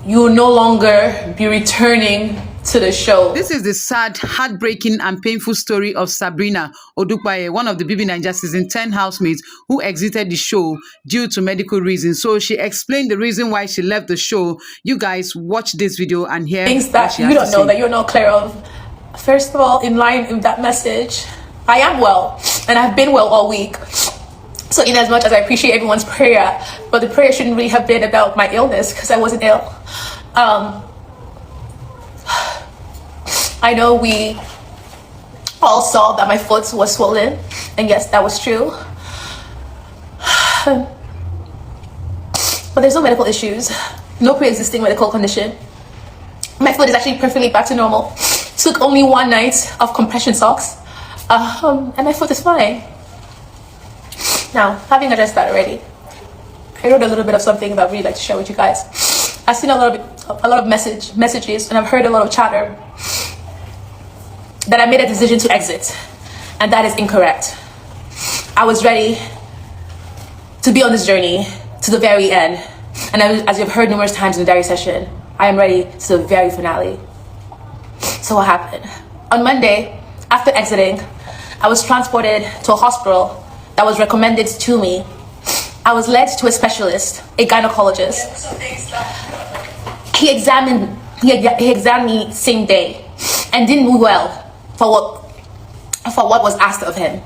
you will no longer be returning to the show. This is the sad, heartbreaking, and painful story of Sabrina Odukwaye, one of the BB Naija season 10 housemates who exited the show due to medical reasons. So she explained the reason why she left the show. You guys watch this video and hear things that you don't know, that you're not clear of. First of all, in line with that message, I am well, and I've been well all week. So in as much as I appreciate everyone's prayer, but the prayer shouldn't really have been about my illness, because I wasn't ill. I know we all saw that my foot was swollen, and yes, that was true. But there's no medical issues, no pre-existing medical condition. My foot is actually perfectly back to normal. Took only one night of compression socks, and my foot is fine. Now, having addressed that already, I wrote a little bit of something that I'd really like to share with you guys. I've seen a lot of messages, and I've heard a lot of chatter that I made a decision to exit, and that is incorrect. I was ready to be on this journey to the very end, and as you've heard numerous times in the diary session, I am ready to the very finale. So what happened? On Monday, after exiting, I was transported to a hospital that was recommended to me. I was led to a specialist, a gynecologist. He examined me same day and didn't do well for what was asked of him.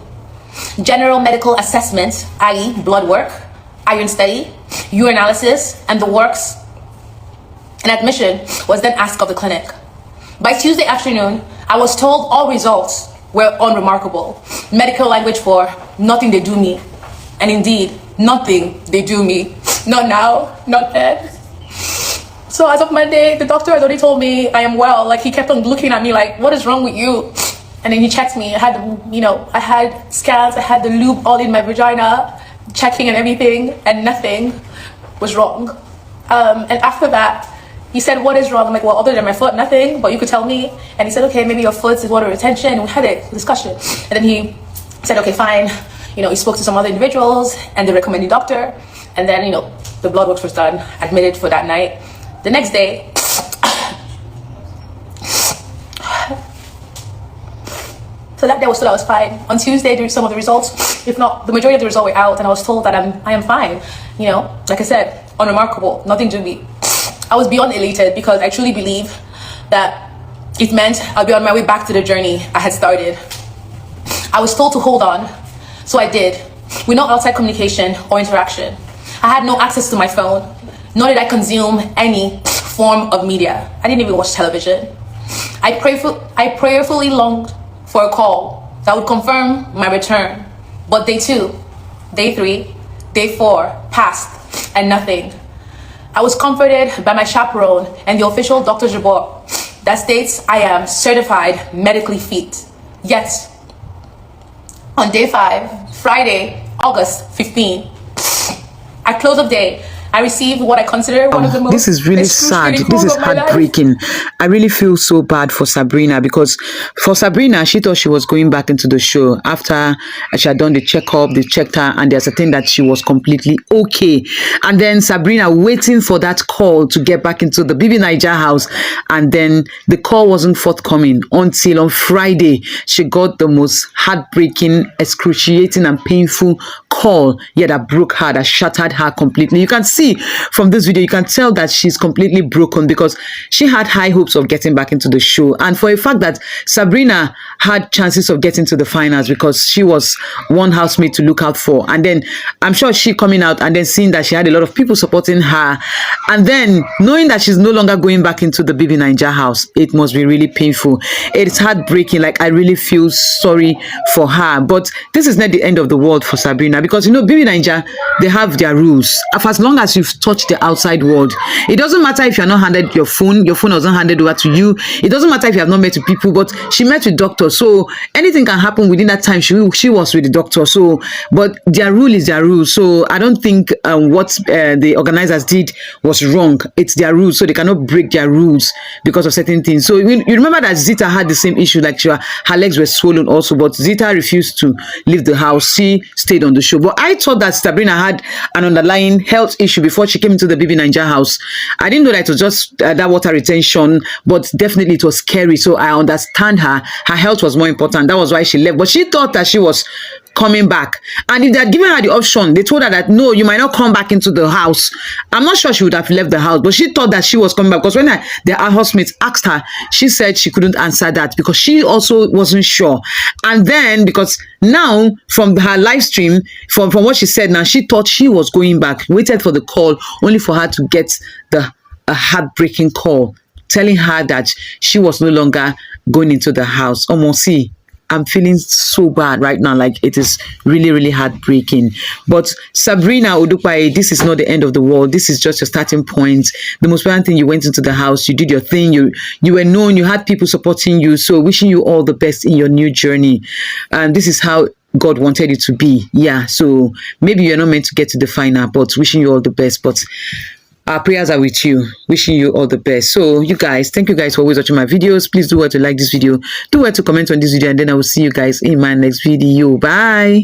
General medical assessment, i.e. blood work, iron study, urinalysis, and the works, and admission was then asked of the clinic. By Tuesday afternoon, I was told all results were unremarkable. Medical language for nothing they do me. And indeed, nothing they do me. Not now, not then. So as of Monday, the doctor had already told me I am well. Like, he kept on looking at me like, what is wrong with you? And then he checked me. I had scans, I had the lube all in my vagina, checking and everything, and nothing was wrong. And after that, he said, what is wrong? I'm like, well, other than my foot, nothing, but you could tell me. And he said, okay, maybe your foot is water retention. And we had a discussion. And then he said, okay, fine. He spoke to some other individuals and the recommending doctor. And then, the blood work was done, admitted for that night. The next day, so that day I was fine. On Tuesday, there were some of the results, if not the majority of the results, were out, and I was told that I am fine. Like I said, unremarkable, nothing to me. I was beyond elated because I truly believe that it meant I'll be on my way back to the journey I had started. I was told to hold on, so I did, with no outside communication or interaction. I had no access to my phone, nor did I consume any form of media. I didn't even watch television. I prayerfully longed for a call that would confirm my return. But day 2, day 3, day 4 passed, and nothing. I was comforted by my chaperone and the official doctor's report that states I am certified medically fit. Yet, on day 5, Friday, August 15, at close of day, I received what I consider one of the most... This is really sad. This is heartbreaking. I really feel so bad for Sabrina, because for Sabrina, she thought she was going back into the show after she had done the checkup, they checked her, and they ascertained that she was completely okay. And then Sabrina waiting for that call to get back into the BB Naija house, and then the call wasn't forthcoming until on Friday, she got the most heartbreaking, excruciating, and painful call, that broke her, that shattered her completely. You can see from this video, you can tell that she's completely broken, because she had high hopes of getting back into the show, and for a fact that Sabrina had chances of getting to the finals because she was one housemate to look out for. And then I'm sure she coming out and then seeing that she had a lot of people supporting her, and then knowing that she's no longer going back into the BB Naija house, it must be really painful. It's heartbreaking. Like, I really feel sorry for her, but this is not the end of the world for Sabrina, because BB Naija, they have their rules. For as long as you've touched the outside world, it doesn't matter if you're not handed your phone wasn't handed over to you. It doesn't matter if you have not met with people, but she met with doctors, so anything can happen within that time. She was with the doctor, so but their rule is their rule. So I don't think what the organizers did was wrong. It's their rules, so they cannot break their rules because of certain things. So you remember that Zita had the same issue, like her legs were swollen also, but Zita refused to leave the house. She stayed on the show. But I thought that Sabrina had an underlying health issue before she came into the Baby Ninja house. I didn't know that it was just that water retention, but definitely it was scary. So I understand her. Her health was more important. That was why she left. But she thought that she was coming back, and if they had given her the option, they told her that no, you might not come back into the house. I'm not sure she would have left the house, but she thought that she was coming back, because when the housemates asked her, she said she couldn't answer that because she also wasn't sure. And then, because now from her live stream, from what she said, now she thought she was going back, waited for the call, only for her to get a heartbreaking call telling her that she was no longer going into the house. Almost see, I'm feeling so bad right now. Like, it is really, really heartbreaking. But Sabrina Odupaye, this is not the end of the world. This is just your starting point. The most important thing, you went into the house, you did your thing, you were known, you had people supporting you. So wishing you all the best in your new journey. And this is how God wanted it to be. Yeah, so maybe you're not meant to get to the final, but wishing you all the best. But our prayers are with you, wishing you all the best. So you guys, thank you guys for always watching my videos. Please do well to like this video, do well to comment on this video, and then I will see you guys in my next video. Bye.